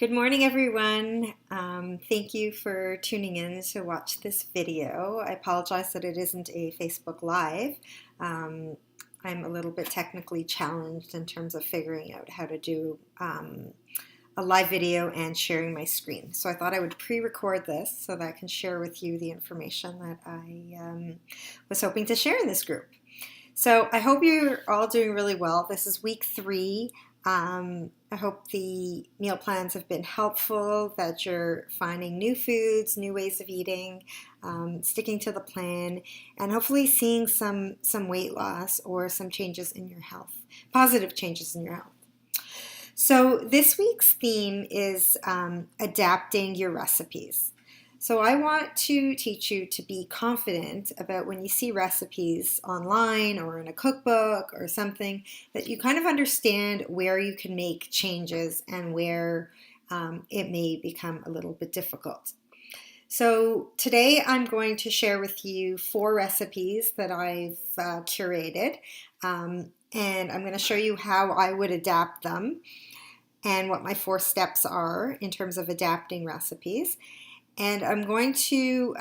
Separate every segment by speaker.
Speaker 1: Good morning, everyone. Thank you for tuning in to watch this video. I apologize that it isn't a Facebook Live. Um, I'm a little bit technically challenged in terms of figuring out how to do a live video and sharing my screen. So I thought I would pre-record this so that I can share with you the information that I was hoping to share in this group. So I hope you're all doing really well. This is week 3. I hope the meal plans have been helpful, that you're finding new foods, new ways of eating, sticking to the plan, and hopefully seeing some weight loss or some changes in your health, positive changes in your health. So this week's theme is adapting your recipes. So I want to teach you to be confident about when you see recipes online or in a cookbook or something, that you kind of understand where you can make changes and where it may become a little bit difficult. So today I'm going to share with you 4 recipes that I've curated, and I'm going to show you how I would adapt them and what my 4 steps are in terms of adapting recipes. And I'm going to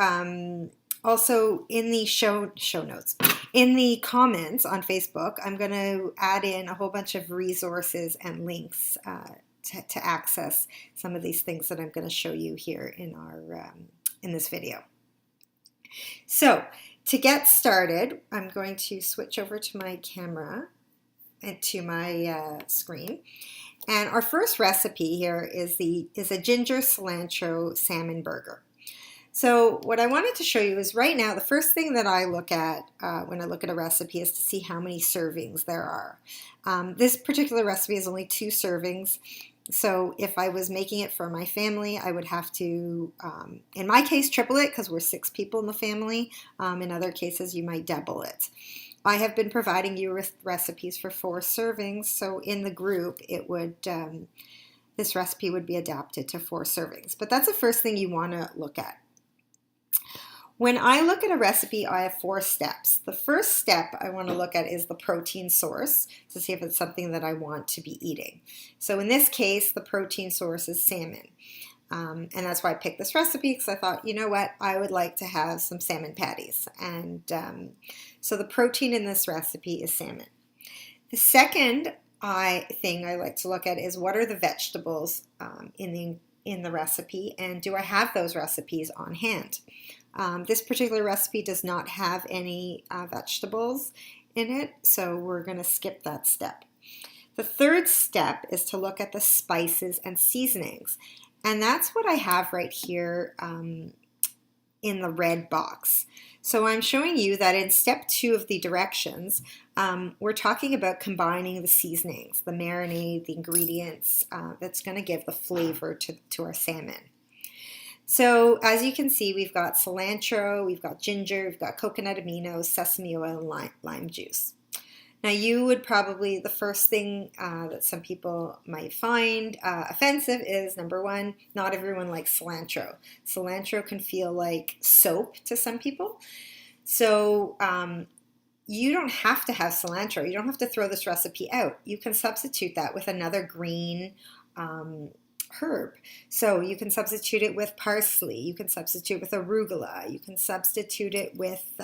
Speaker 1: also in the show notes, in the comments on Facebook, I'm going to add in a whole bunch of resources and links to access some of these things that I'm going to show you here in this video. So to get started, I'm going to switch over to my camera and to my screen. And our first recipe here is a ginger cilantro salmon burger. So what I wanted to show you is right now, the first thing that I look at when I look at a recipe is to see how many servings there are. This particular recipe is only 2 servings. So if I was making it for my family, I would have to, in my case, triple it because we're 6 people in the family. In other cases, you might double it. I have been providing you with recipes for 4 servings, so in the group, it would this recipe would be adapted to 4 servings. But that's the first thing you want to look at. When I look at a recipe, I have 4 steps. The first step I want to look at is the protein source to see if it's something that I want to be eating. So in this case, the protein source is salmon. And that's why I picked this recipe, because I thought, you know what, I would like to have some salmon patties. And so the protein in this recipe is salmon. The second thing I like to look at is what are the vegetables in the recipe, and do I have those recipes on hand? This particular recipe does not have any vegetables in it, so we're going to skip that step. The third step is to look at the spices and seasonings. And that's what I have right here in the red box. So I'm showing you that in step 2 of the directions, we're talking about combining the seasonings, the marinade, the ingredients that's going to give the flavor to our salmon. So as you can see, we've got cilantro, we've got ginger, we've got coconut aminos, sesame oil, and lime juice. Now you would probably, the first thing that some people might find offensive is, number 1, not everyone likes cilantro. Cilantro can feel like soap to some people. So you don't have to have cilantro. You don't have to throw this recipe out. You can substitute that with another green herb. So you can substitute it with parsley. You can substitute with arugula. You can substitute it with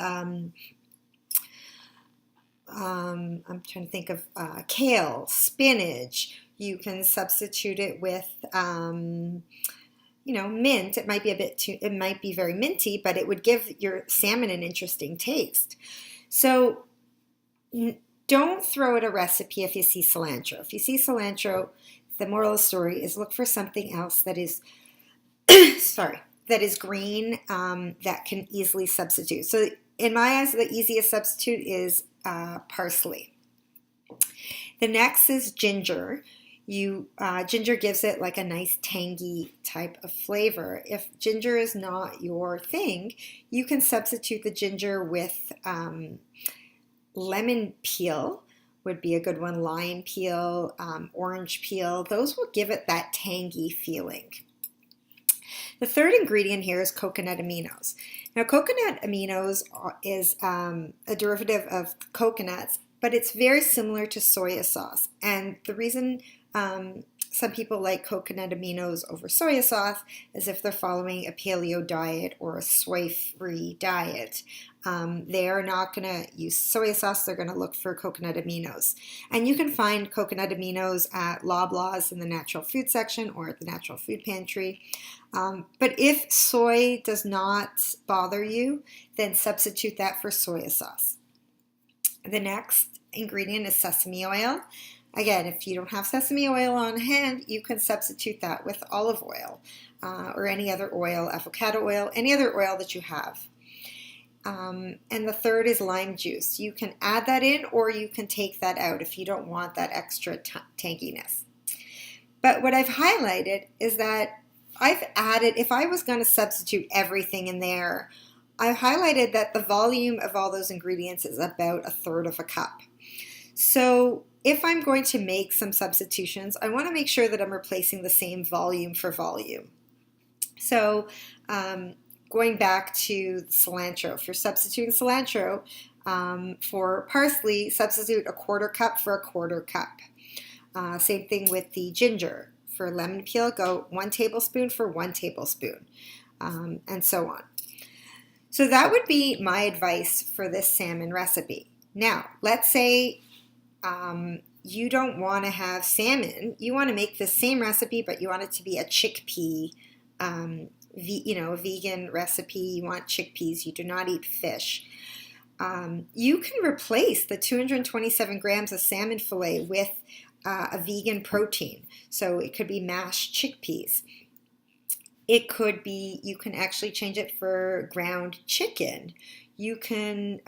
Speaker 1: I'm trying to think of kale, spinach. You can substitute it with, mint. It might be it might be very minty, but it would give your salmon an interesting taste. So don't throw out a recipe if you see cilantro. If you see cilantro, the moral of the story is look for something else that is, that is green, that can easily substitute. So in my eyes, the easiest substitute is parsley. The next is ginger. Ginger gives it like a nice tangy type of flavor. If ginger is not your thing, you can substitute the ginger with lemon peel would be a good one, lime peel, orange peel. Those will give it that tangy feeling. The third ingredient here is coconut aminos. Now, coconut aminos is a derivative of coconuts, but it's very similar to soy sauce. And the reason some people like coconut aminos over soy sauce as if they're following a paleo diet or a soy-free diet. They are not going to use soy sauce. They're going to look for coconut aminos. And you can find coconut aminos at Loblaws in the natural food section or at the natural food pantry. But if soy does not bother you, then substitute that for soy sauce. The next ingredient is sesame oil. Again, if you don't have sesame oil on hand, you can substitute that with olive oil or any other oil, avocado oil, any other oil that you have. And the third is lime juice. You can add that in or you can take that out if you don't want that extra tanginess. But what I've highlighted is that I've added, if I was going to substitute everything in there, I've highlighted that the volume of all those ingredients is about 1/3 of a cup. So if I'm going to make some substitutions, I want to make sure that I'm replacing the same volume for volume. So going back to cilantro, if you're substituting cilantro for parsley, substitute 1/4 cup for 1/4 cup. Same thing with the ginger. For lemon peel, go 1 tablespoon for 1 tablespoon, and so on. So that would be my advice for this salmon recipe. Now, let's say you don't want to have salmon. You want to make the same recipe, but you want it to be a chickpea, a vegan recipe. You want chickpeas. You do not eat fish. You can replace the 227 grams of salmon fillet with a vegan protein. So it could be mashed chickpeas. It could be, you can actually change it for ground chicken. You can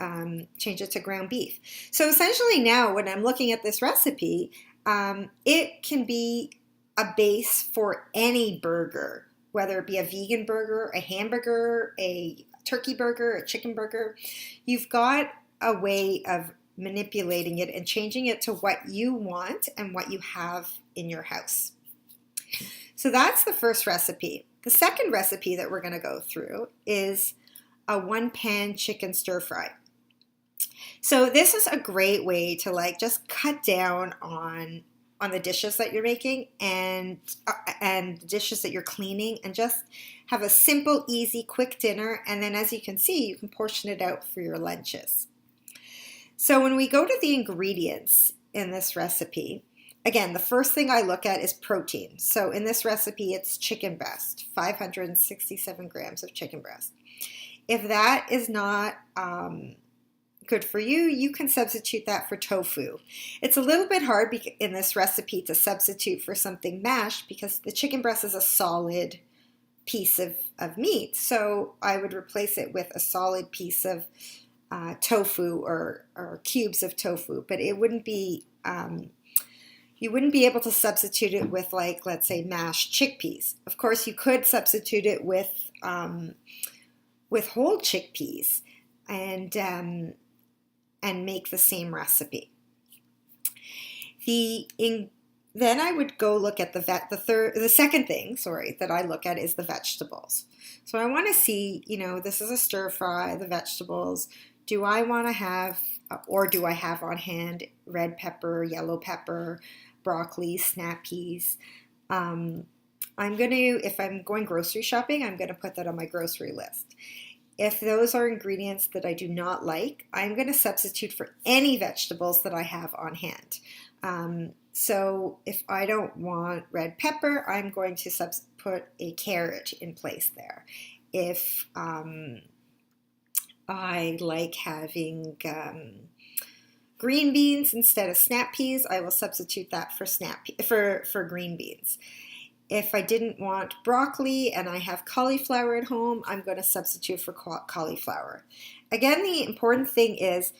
Speaker 1: change it to ground beef. So essentially now when I'm looking at this recipe, it can be a base for any burger, whether it be a vegan burger, a hamburger, a turkey burger, a chicken burger. You've got a way of manipulating it and changing it to what you want and what you have in your house. So that's the first recipe. The second recipe that we're going to go through is a 1-pan chicken stir fry. So this is a great way to just cut down on the dishes that you're making and dishes that you're cleaning, and just have a simple, easy, quick dinner. And then as you can see, you can portion it out for your lunches. So when we go to the ingredients in this recipe, again, the first thing I look at is protein. So in this recipe, it's chicken breast, 567 grams of chicken breast. If that is not good for you, you can substitute that for tofu. It's a little bit hard in this recipe to substitute for something mashed because the chicken breast is a solid piece of meat. So I would replace it with a solid piece of tofu or cubes of tofu, but it wouldn't be, you wouldn't be able to substitute it with let's say mashed chickpeas. Of course, you could substitute it with whole chickpeas and make the same recipe. Then I would go look at the second thing, that I look at is the vegetables. So I want to see, this is a stir fry, the vegetables. Do I want to have, or do I have on hand red pepper, yellow pepper, broccoli, snap peas? If I'm going grocery shopping, I'm going to put that on my grocery list. If those are ingredients that I do not like, I'm going to substitute for any vegetables that I have on hand. So if I don't want red pepper, I'm going to put a carrot in place there. If I like having green beans instead of snap peas, I will substitute that for green beans. If I didn't want broccoli and I have cauliflower at home, I'm going to substitute for cauliflower. Again, the important thing is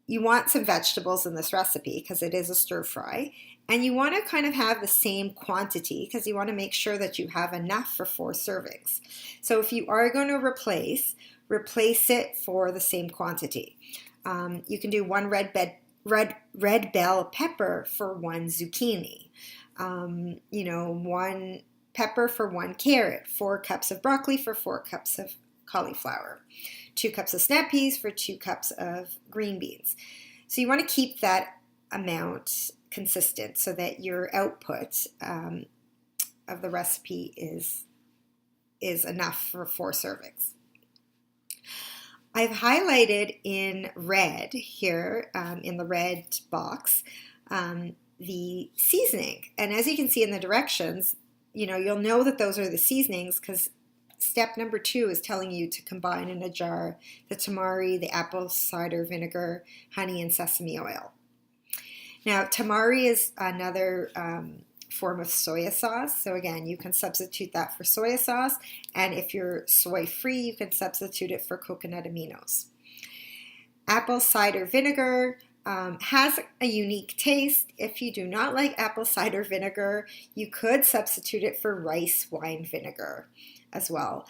Speaker 1: you want some vegetables in this recipe because it is a stir fry, and you want to kind of have the same quantity because you want to make sure that you have enough for 4 servings. So if you are going to replace it for the same quantity. You can do 1 red bell pepper for 1 zucchini. 1 pepper for 1 carrot, 4 cups of broccoli for 4 cups of cauliflower, 2 cups of snap peas for 2 cups of green beans. So you want to keep that amount consistent so that your output of the recipe is enough for 4 servings. I've highlighted in red here, in the red box, the seasoning. And as you can see in the directions, you'll know that those are the seasonings because step number 2 is telling you to combine in a jar the tamari, the apple cider vinegar, honey, and sesame oil. Now, tamari is another form of soy sauce. So again, you can substitute that for soy sauce. And if you're soy free, you can substitute it for coconut aminos. Apple cider vinegar has a unique taste. If you do not like apple cider vinegar, you could substitute it for rice wine vinegar as well.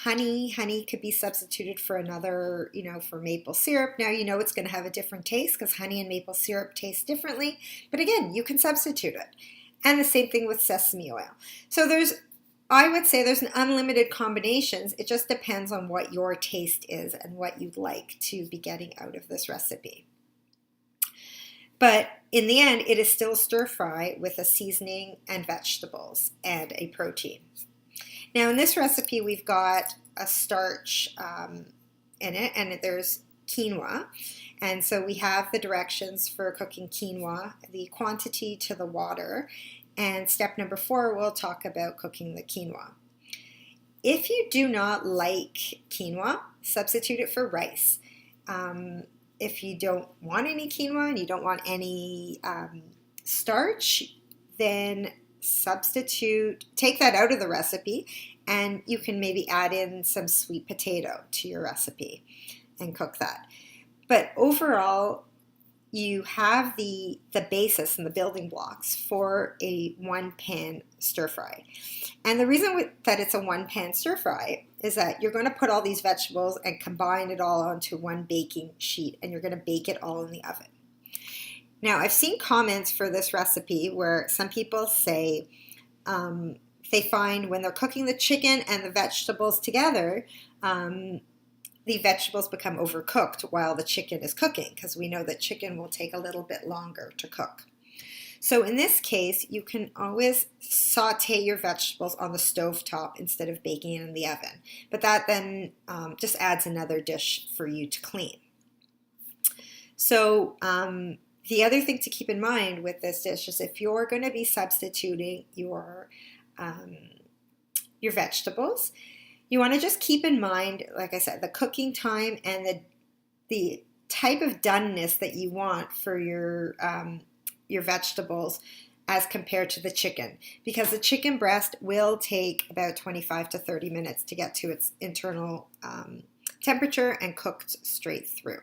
Speaker 1: Honey could be substituted for another, for maple syrup. Now it's going to have a different taste because honey and maple syrup taste differently. But again, you can substitute it. And the same thing with sesame oil. So I would say there's an unlimited combinations. It just depends on what your taste is and what you'd like to be getting out of this recipe. But in the end, it is still stir fry with a seasoning and vegetables and a protein. Now in this recipe, we've got a starch in it, and there's quinoa. And so we have the directions for cooking quinoa, the quantity to the water, and step number 4, we'll talk about cooking the quinoa. If you do not like quinoa, substitute it for rice. If you don't want any quinoa and you don't want any starch, then take that out of the recipe, and you can maybe add in some sweet potato to your recipe and cook that. But overall, you have the basis and the building blocks for a 1-pan stir fry. And the reason that it's a 1-pan stir fry is that you're going to put all these vegetables and combine it all onto one baking sheet, and you're going to bake it all in the oven. Now, I've seen comments for this recipe where some people say they find when they're cooking the chicken and the vegetables together, the vegetables become overcooked while the chicken is cooking, because we know that chicken will take a little bit longer to cook. So in this case, you can always saute your vegetables on the stove top instead of baking it in the oven. But that then just adds another dish for you to clean. So the other thing to keep in mind with this dish is if you're going to be substituting your vegetables, you want to just keep in mind, like I said, the cooking time and the type of doneness that you want for your vegetables as compared to the chicken, because the chicken breast will take about 25 to 30 minutes to get to its internal temperature and cooked straight through.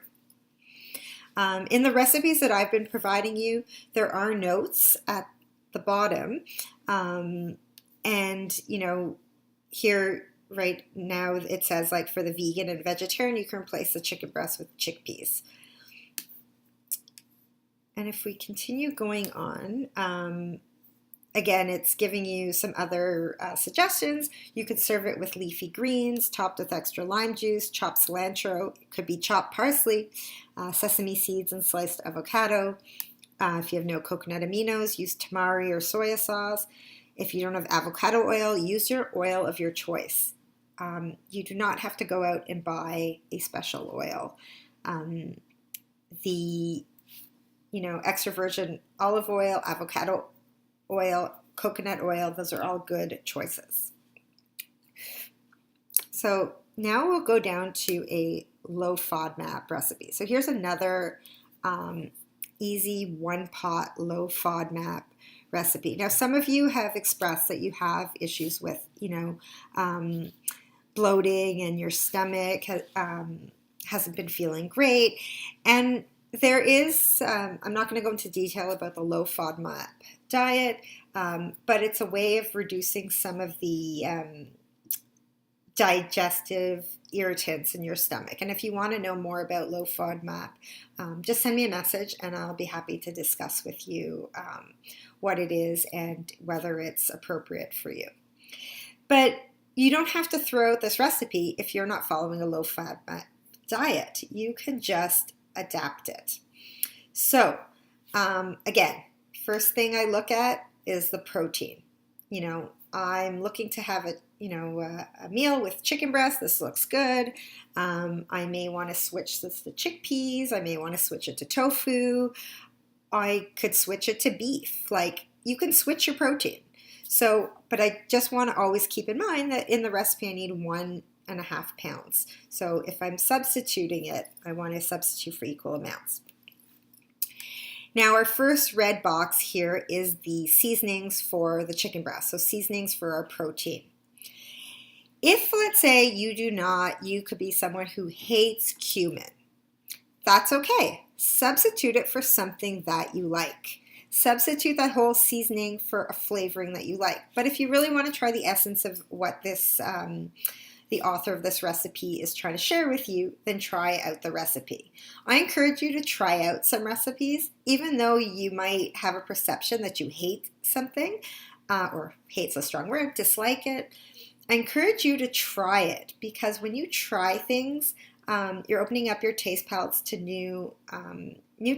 Speaker 1: In the recipes that I've been providing you, there are notes at the bottom, and here right now it says, like, for the vegan and vegetarian, you can replace the chicken breast with chickpeas. And if we continue going on, again, it's giving you some other suggestions. You could serve it with leafy greens, topped with extra lime juice, chopped cilantro. It could be chopped parsley, sesame seeds, and sliced avocado. If you have no coconut aminos, use tamari or soy sauce. If you don't have avocado oil, use your oil of your choice. You do not have to go out and buy a special oil. The extra virgin olive oil, avocado oil, coconut oil, those are all good choices. So now we'll go down to a low FODMAP recipe. So here's another easy 1-pot low FODMAP recipe. Now, some of you have expressed that you have issues with, bloating, and your stomach hasn't been feeling great. And there is, I'm not going to go into detail about the low FODMAP diet, but it's a way of reducing some of the digestive irritants in your stomach. And if you want to know more about low FODMAP, just send me a message and I'll be happy to discuss with you what it is and whether it's appropriate for you. But you don't have to throw out this recipe if you're not following a low FODMAP diet. You can just adapt it. So Again, first thing I look at is the protein. You know, I'm looking to have a meal with chicken breast. This looks good. I may want to switch this to chickpeas. I may want to switch it to tofu. I could switch it to beef. Like, you can switch your protein. So, but I just want to always keep in mind that in the recipe I need 1.5 pounds. So if I'm substituting it, I want to substitute for equal amounts. Now our first red box here is the seasonings for the chicken breast. So seasonings for our protein. If, let's say, you could be someone who hates cumin. That's okay. Substitute it for something that you like. Substitute that whole seasoning for a flavoring that you like. But if you really want to try the essence of what this, the author of this recipe is trying to share with you, then try out the recipe. I encourage you to try out some recipes, even though you might have a perception that you hate something, or hate's a strong word, dislike it. I encourage you to try it, because when you try things, you're opening up your taste palates to new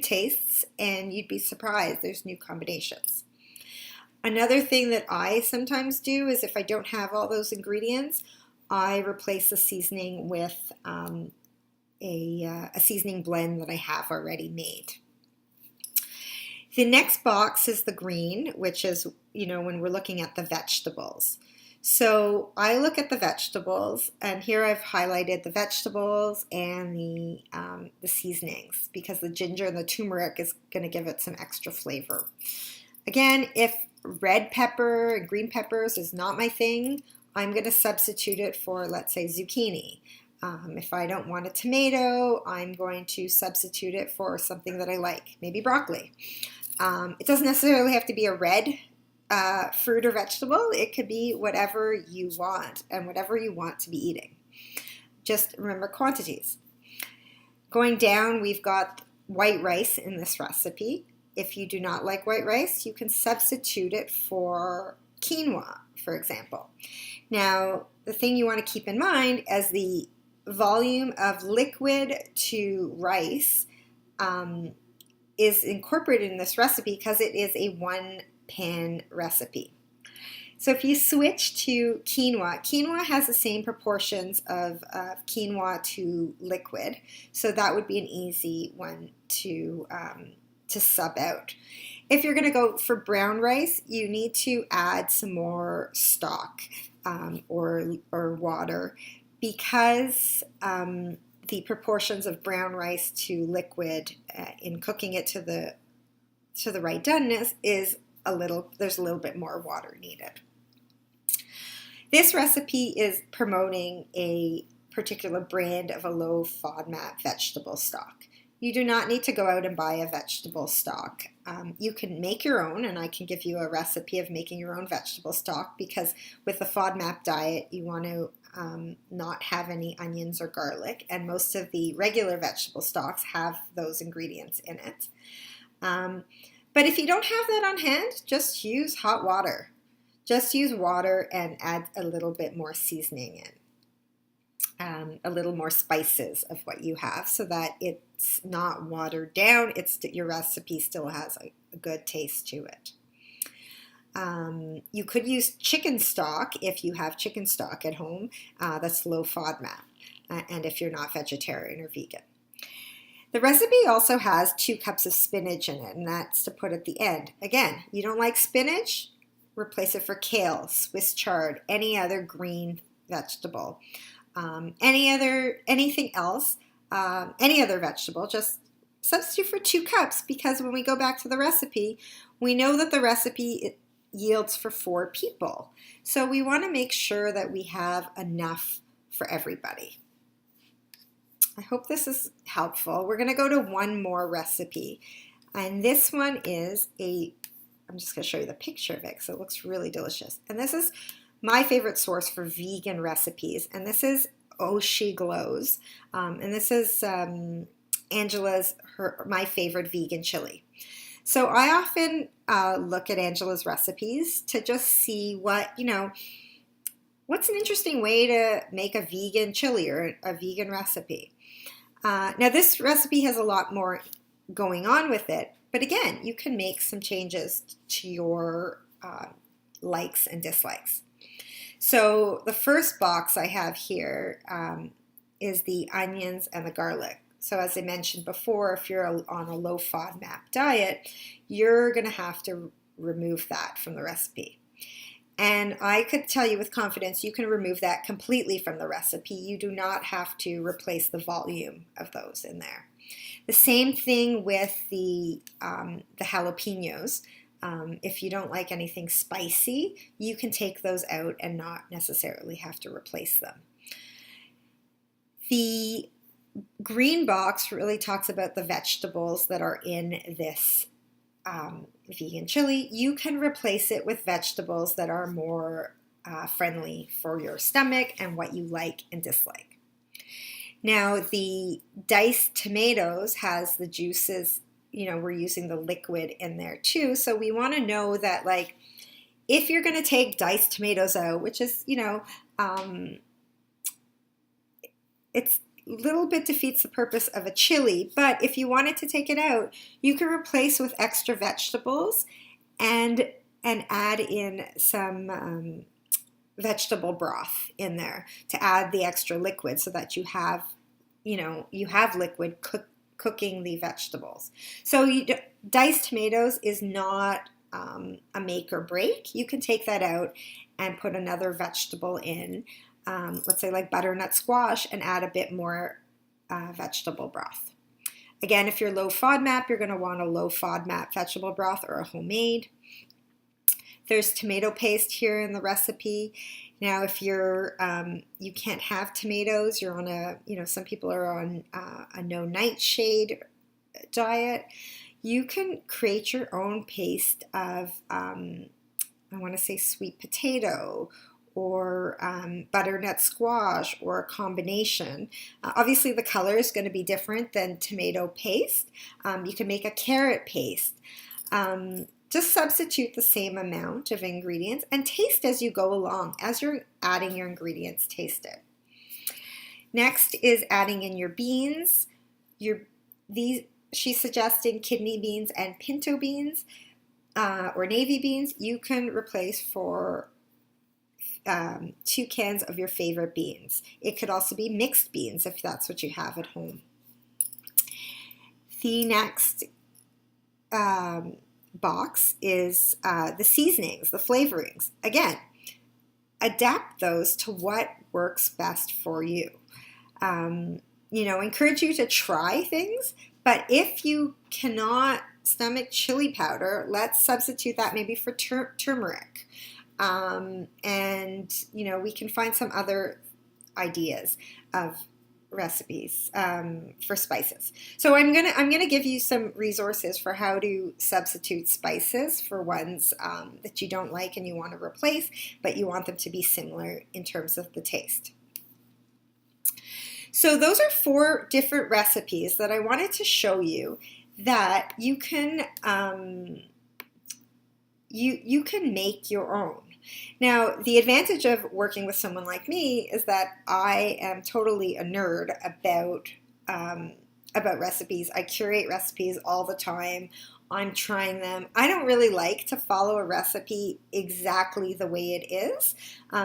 Speaker 1: tastes, and you'd be surprised there's new combinations. Another thing that I sometimes do is, if I don't have all those ingredients, I replace the seasoning with a seasoning blend that I have already made. The next box is the green, which is, when we're looking at the vegetables. So I look at the vegetables, and here I've highlighted the vegetables and the seasonings, because the ginger and the turmeric is going to give it some extra flavor. Again, if red pepper and green peppers is not my thing, I'm going to substitute it for, let's say, zucchini. If I don't want a tomato, I'm going to substitute it for something that I like, maybe broccoli. It doesn't necessarily have to be a red fruit or vegetable. It could be whatever you want and whatever you want to be eating. Just remember quantities. Going down, we've got white rice in this recipe. If you do not like white rice, you can substitute it for quinoa, for example. Now, the thing you want to keep in mind is the volume of liquid to rice is incorporated in this recipe, because it is a one-pan recipe. So if you switch to quinoa has the same proportions of quinoa to liquid, so that would be an easy one to sub out. If you're going to go for brown rice, you need to add some more stock or water, because the proportions of brown rice to liquid in cooking it to the right doneness is there's a little bit more water needed. This recipe is promoting a particular brand of a low FODMAP vegetable stock. You do not need to go out and buy a vegetable stock. You can make your own, and I can give you a recipe of making your own vegetable stock, because with the FODMAP diet, you want to not have any onions or garlic, and most of the regular vegetable stocks have those ingredients in it. But if you don't have that on hand, just use hot water. Just use water and add a little bit more seasoning in. A little more spices of what you have, so that it's not watered down. Your recipe still has a good taste to it. You could use chicken stock if you have chicken stock at home. That's low FODMAP, and if you're not vegetarian or vegan. The recipe also has 2 cups of spinach in it, and that's to put at the end. Again, you don't like spinach? Replace it for kale, Swiss chard, any other green vegetable. Anything else, any other vegetable, just substitute for 2 cups, because when we go back to the recipe, we know that the recipe yields for 4 people. So we want to make sure that we have enough for everybody. I hope this is helpful. We're going to go to one more recipe, and this one is I'm just going to show you the picture of it because it looks really delicious. And this is my favorite source for vegan recipes, and this is Oh She Glows, and this is my favorite vegan chili. So I often look at Angela's recipes to just see what's an interesting way to make a vegan chili or a vegan recipe. Now this recipe has a lot more going on with it, But again, you can make some changes to your likes and dislikes. So the first box I have here is the onions and the garlic. So as I mentioned before, if you're on a low FODMAP diet, you're going to have to remove that from the recipe. And I could tell you with confidence, you can remove that completely from the recipe. You do not have to replace the volume of those in there. The same thing with the jalapenos. If you don't like anything spicy, you can take those out and not necessarily have to replace them. The green box really talks about the vegetables that are in this vegan chili. You can replace it with vegetables that are more friendly for your stomach and what you like and dislike. Now, the diced tomatoes has the juices, we're using the liquid in there too. So we want to know that, like, if you're going to take diced tomatoes out, which is, it's little bit defeats the purpose of a chili, but if you wanted to take it out, you can replace with extra vegetables and add in some vegetable broth in there to add the extra liquid so that you have liquid cooking the vegetables. So diced tomatoes is not a make or break. You can take that out and put another vegetable in. Let's say like butternut squash, and add a bit more vegetable broth. Again, if you're low FODMAP, you're going to want a low FODMAP vegetable broth or a homemade. There's tomato paste here in the recipe. Now, if you're you can't have tomatoes, you're on some people are on a no nightshade diet, you can create your own paste of I want to say sweet potato or butternut squash, or a combination. Obviously the color is going to be different than tomato paste. You can make a carrot paste. Just substitute the same amount of ingredients and taste as you go along. As you're adding your ingredients, taste it. Next is adding in your beans. She's suggesting kidney beans and pinto beans or navy beans. You can replace for 2 cans of your favorite beans. It could also be mixed beans if that's what you have at home. The next box is the seasonings, the flavorings. Again, adapt those to what works best for you. Encourage you to try things, but if you cannot stomach chili powder, let's substitute that maybe for turmeric. We can find some other ideas of recipes for spices. So I'm gonna give you some resources for how to substitute spices for ones that you don't like and you want to replace, but you want them to be similar in terms of the taste. So those are 4 different recipes that I wanted to show you that you can you can make your own. Now, the advantage of working with someone like me is that I am totally a nerd about recipes. I curate recipes all the time. I'm trying them. I don't really like to follow a recipe exactly the way it is.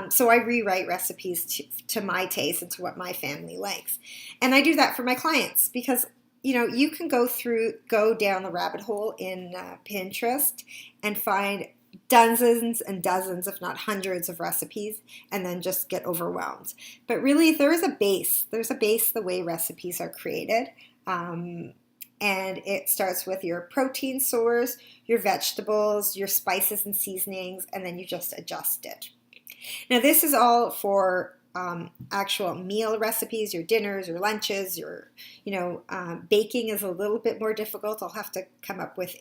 Speaker 1: So I rewrite recipes to my taste and to what my family likes. And I do that for my clients because you can go down the rabbit hole in Pinterest and find dozens and dozens, if not hundreds of recipes, and then just get overwhelmed. But really, there's a base the way recipes are created. And it starts with your protein source, your vegetables, your spices and seasonings, and then you just adjust it. Now, this is all for actual meal recipes, your dinners, your lunches, baking is a little bit more difficult. I'll have to come up with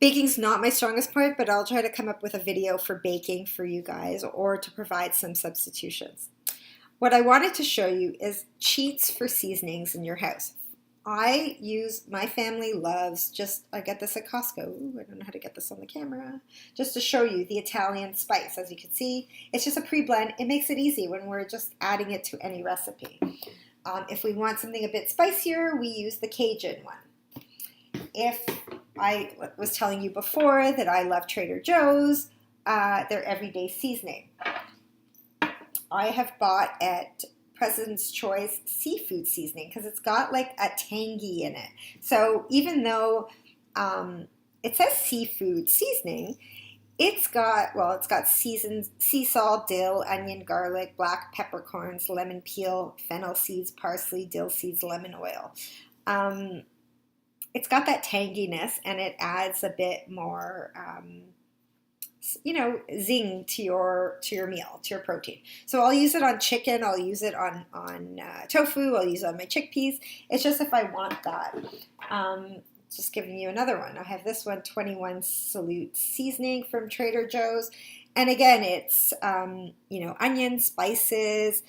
Speaker 1: baking's not my strongest part, but I'll try to come up with a video for baking for you guys or to provide some substitutions. What I wanted to show you is cheats for seasonings in your house. My family loves I get this at Costco. Ooh, I don't know how to get this on the camera. Just to show you the Italian spice. As you can see, it's just a pre-blend. It makes it easy when we're just adding it to any recipe. If we want something a bit spicier, we use the Cajun one. If I was telling you before that I love Trader Joe's, their everyday seasoning. I have bought at President's Choice seafood seasoning because it's got like a tangy in it. So even though it says seafood seasoning, it's got seasoned sea salt, dill, onion, garlic, black peppercorns, lemon peel, fennel seeds, parsley, dill seeds, lemon oil. It's got that tanginess, and it adds a bit more, zing to your meal, to your protein. So I'll use it on chicken. I'll use it on tofu. I'll use it on my chickpeas. It's just if I want that. Just giving you another one. I have this one, 21 Salute Seasoning from Trader Joe's. And again, it's, onions, spices,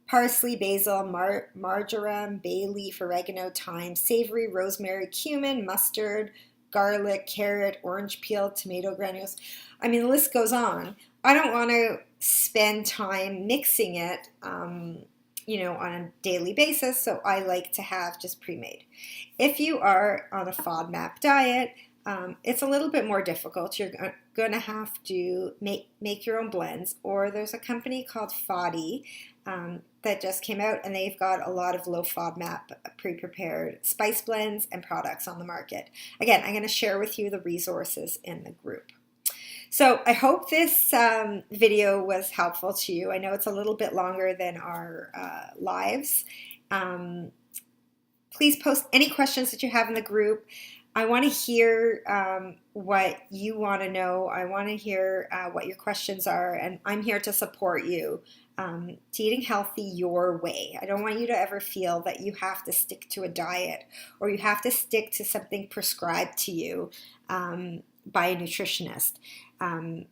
Speaker 1: parsley, basil, marjoram, bay leaf, oregano, thyme, savory, rosemary, cumin, mustard, garlic, carrot, orange peel, tomato granules. I mean, the list goes on. I don't want to spend time mixing it, on a daily basis, so I like to have just pre-made. If you are on a FODMAP diet, it's a little bit more difficult. You're going to have to make your own blends, or there's a company called FODdy that just came out, and they've got a lot of low FODMAP pre-prepared spice blends and products on the market. Again, I'm going to share with you the resources in the group. So I hope this video was helpful to you. I know it's a little bit longer than our lives. Please post any questions that you have in the group. I want to hear what you want to know. I want to hear what your questions are, and I'm here to support you to eating healthy your way. I don't want you to ever feel that you have to stick to a diet or you have to stick to something prescribed to you by a nutritionist.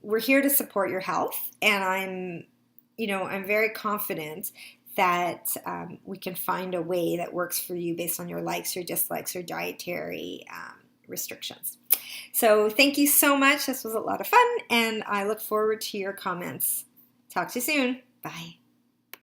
Speaker 1: We're here to support your health, and I'm very confident that we can find a way that works for you based on your likes, your dislikes, your dietary restrictions. So thank you so much. This was a lot of fun, and I look forward to your comments. Talk to you soon. Bye.